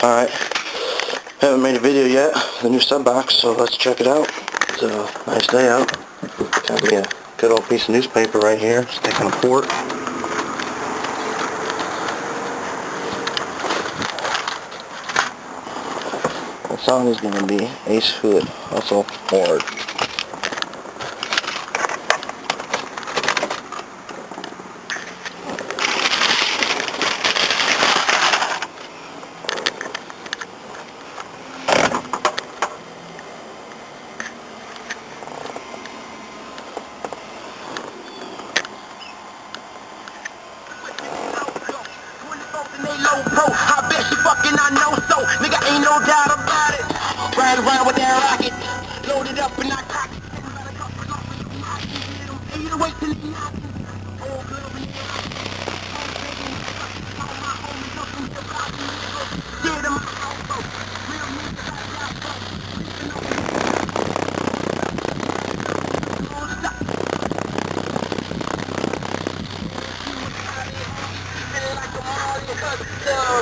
Alright, haven't made a video yet, the new sub box, so let's check it out. It's a nice day out. Got me a good old piece of newspaper right here, sticking a port. The song is going to be Ace Hood, Hustle Hard. I bet you fucking I know so. Nigga, ain't no doubt about it. Ride around with that rocket, loaded up and I cock it. Either way till he knock it. Get him.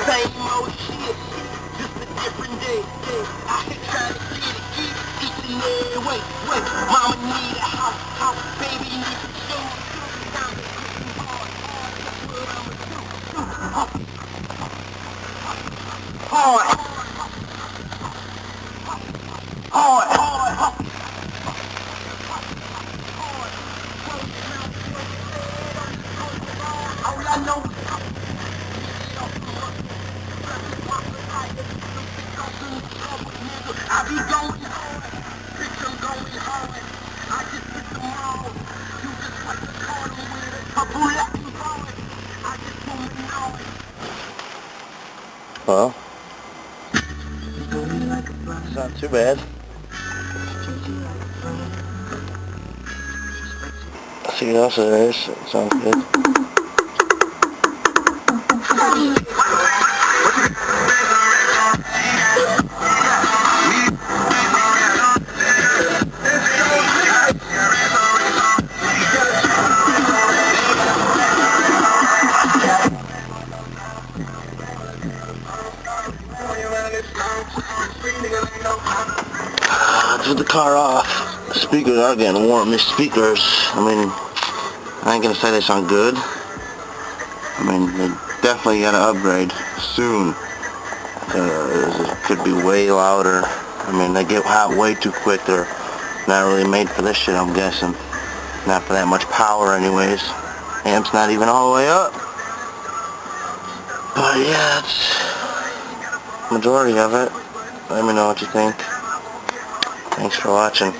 Same old shit, just a different day. I ain't trying to get it, each and every way. Mama need a house, baby need some shoes. Time to push hard, that's what I'ma do. Hard, hard. All I know is I be going hard, bitch, I'm going hard. I just hit the mall, you just like the card with it. A bullet and forward, I just moving on. Well, it's not too bad. See what else there is. It sounds good. With the car off, the speakers are getting warm. These speakers, I mean, I ain't gonna say they sound good. I mean, they definitely gotta upgrade soon. It could be way louder. I mean, they get hot way too quick. They're not really made for this shit, I'm guessing. Not for that much power anyways. Amp's not even all the way up. But yeah, that's majority of it. Let me know what you think. Thanks for watching.